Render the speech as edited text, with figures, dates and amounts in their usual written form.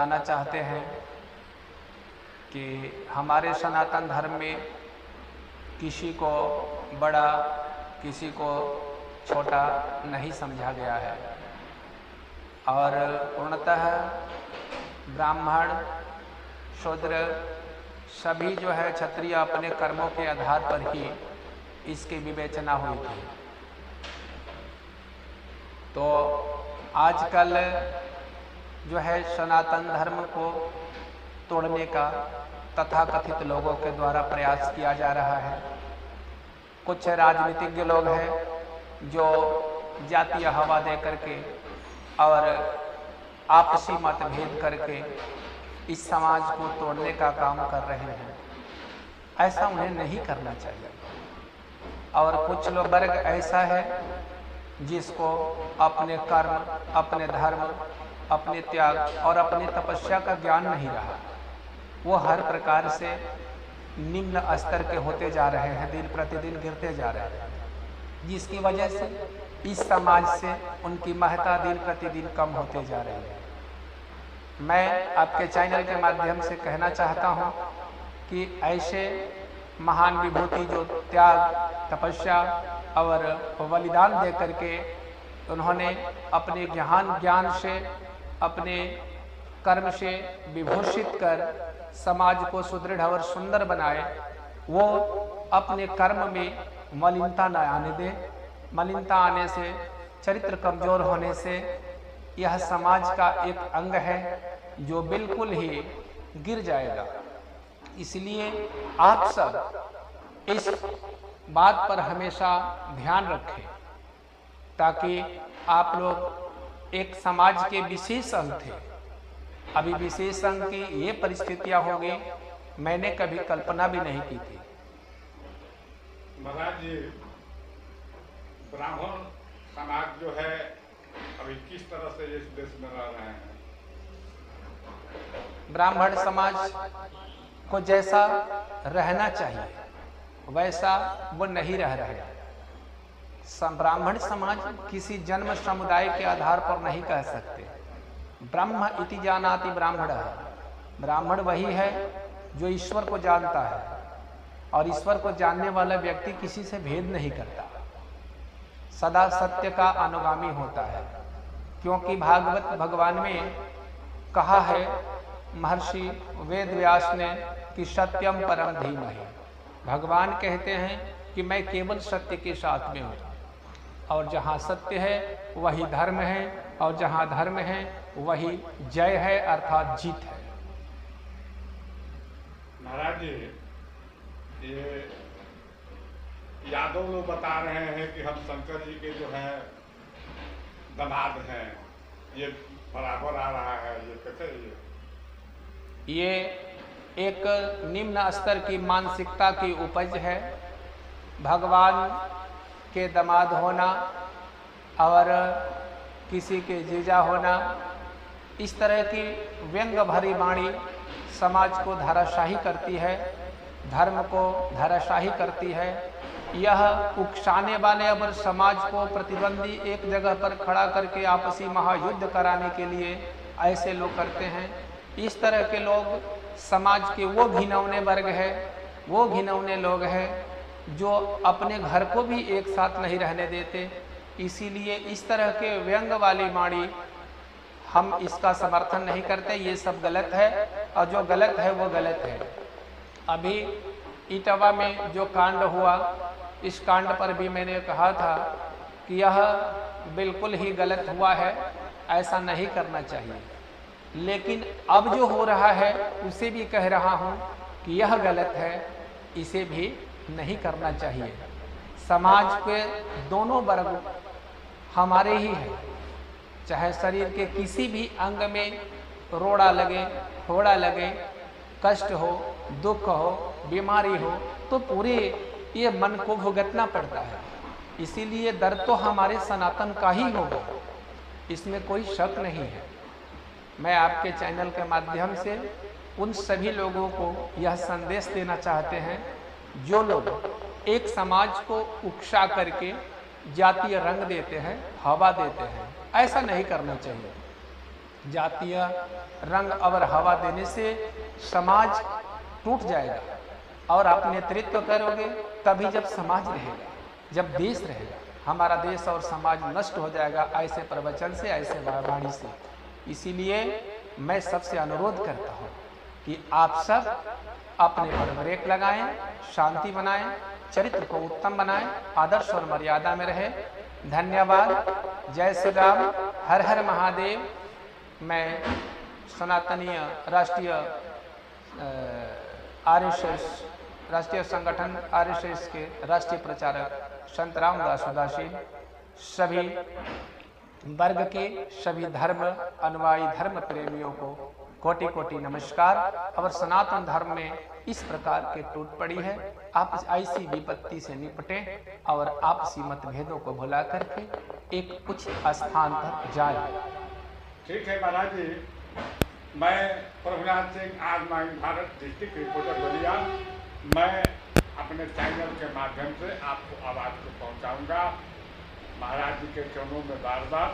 बताना चाहते हैं कि हमारे सनातन धर्म में किसी को बड़ा किसी को छोटा नहीं समझा गया है और पूर्णतः ब्राह्मण शूद्र सभी जो है क्षत्रिय अपने कर्मों के आधार पर ही इसकी विवेचना हुई थी। तो आजकल जो है सनातन धर्म को तोड़ने का तथाकथित लोगों के द्वारा प्रयास किया जा रहा है। कुछ राजनीतिज्ञ लोग हैं जो जातीय हवा दे करके और आपसी मतभेद करके इस समाज को तोड़ने का काम कर रहे हैं। ऐसा उन्हें नहीं करना चाहिए। और कुछ लोग वर्ग ऐसा है जिसको अपने कर्म, अपने धर्म, अपने त्याग और अपनी तपस्या का ज्ञान नहीं रहा। वो हर प्रकार से निम्न स्तर के होते जा रहे हैं, दिन प्रतिदिन गिरते जा रहे हैं, जिसकी वजह से इस समाज से उनकी महत्ता दिन प्रतिदिन कम होते जा रही है। मैं आपके चैनल के माध्यम से कहना चाहता हूं कि ऐसे महान विभूति जो त्याग, तपस्या और बलिदान दे करके उन्होंने अपने ज्ञान से, अपने कर्म से विभूषित कर समाज को सुदृढ़ और सुंदर बनाए, वो अपने कर्म में मलिनता न आने दे। मलिनता आने से, चरित्र कमजोर होने से यह समाज का एक अंग है जो बिल्कुल ही गिर जाएगा। इसलिए आप सब इस बात पर हमेशा ध्यान रखें ताकि आप लोग एक समाज के विशेष अंग थे। अभी विशेष अंग की ये परिस्थितियां होंगी, मैंने कभी कल्पना भी नहीं की थी। महाराज जी, ब्राह्मण समाज जो है अभी किस तरह से इस देश में रह रहे हैं? ब्राह्मण समाज को जैसा रहना चाहिए वैसा वो नहीं रह रहे। ब्राह्मण समाज किसी जन्म समुदाय के आधार पर नहीं कह सकते। ब्रह्म इति जानाति ब्राह्मणः। ब्राह्मण वही है जो ईश्वर को जानता है, और ईश्वर को जानने वाला व्यक्ति किसी से भेद नहीं करता, सदा सत्य का अनुगामी होता है। क्योंकि भागवत भगवान में कहा है महर्षि वेद व्यास ने कि सत्यम परम धीमहि। भगवान कहते हैं कि मैं केवल सत्य के साथ में हूँ, और जहाँ सत्य है वही धर्म है, और जहाँ धर्म है वही जय है, अर्थात जीत है। महाराज जी, ये यादव लोग बता रहे हैं कि हम शंकर जी के जो है दामाद हैं, ये बराबर आ रहा है, ये कैसे? ये एक निम्न स्तर की मानसिकता की उपज है। भगवान के दामाद होना और किसी के जीजा होना, इस तरह की व्यंग भरी वाणी समाज को धराशाही करती है, धर्म को धराशाही करती है। यह उकसाने वाले अब समाज को प्रतिबंधी एक जगह पर खड़ा करके आपसी महायुद्ध कराने के लिए ऐसे लोग करते हैं। इस तरह के लोग समाज के वो घिनौने वर्ग है, वो घिनौने लोग हैं जो अपने घर को भी एक साथ नहीं रहने देते। इसीलिए इस तरह के व्यंग वाली वाणी हम इसका समर्थन नहीं करते। ये सब गलत है, और जो गलत है वो गलत है। अभी इटावा में जो कांड हुआ, इस कांड पर भी मैंने कहा था कि यह बिल्कुल ही गलत हुआ है, ऐसा नहीं करना चाहिए। लेकिन अब जो हो रहा है उसे भी कह रहा हूँ कि यह गलत है, इसे भी नहीं करना चाहिए। समाज के दोनों वर्ग हमारे ही हैं, चाहे शरीर के किसी भी अंग में रोड़ा लगे, फोड़ा लगे, कष्ट हो, दुख हो, बीमारी हो, तो पूरे ये मन को भुगतना पड़ता है। इसीलिए दर्द तो हमारे सनातन का ही होगा, इसमें कोई शक नहीं है। मैं आपके चैनल के माध्यम से उन सभी लोगों को यह संदेश देना चाहते हैं जो लोग एक समाज को उकसा करके जातीय रंग देते हैं, हवा देते हैं। ऐसा नहीं करना चाहिए। जातीय रंग और हवा देने से समाज टूट जाएगा, और आप नेतृत्व करोगे तभी जब समाज रहेगा, जब देश रहेगा। हमारा देश और समाज नष्ट हो जाएगा ऐसे प्रवचन से, ऐसे वाणी से। इसीलिए मैं सबसे अनुरोध करता हूँ कि आप सब अपने पर ब्रेक लगाएं, शांति बनाएं, चरित्र को उत्तम बनाएं, आदर्श और मर्यादा में रहें। धन्यवाद। जय श्री राम। हर हर महादेव। मैं सनातनीय राष्ट्रीय आरएसएस राष्ट्रीय संगठन आरएसएस के राष्ट्रीय प्रचारक संत रामदास उदासी सभी वर्ग के सभी धर्म अनुयायी धर्म प्रेमियों को कोटि कोटि नमस्कार। और सनातन धर्म में इस प्रकार के टूट पड़ी है, आप ऐसी विपत्ति से निपटें और आपसी मतभेदों को भुला करके एक उच्च स्थान पर जाए। ठीक है महाराज जी, मैं प्रभुनाथ सिंह आज माई भारत डिस्ट्रिक्ट रिपोर्टर बलिया, मैं अपने चैनल के माध्यम से आपको आवाज़ को पहुंचाऊंगा। महाराज जी के चरणों में बार बार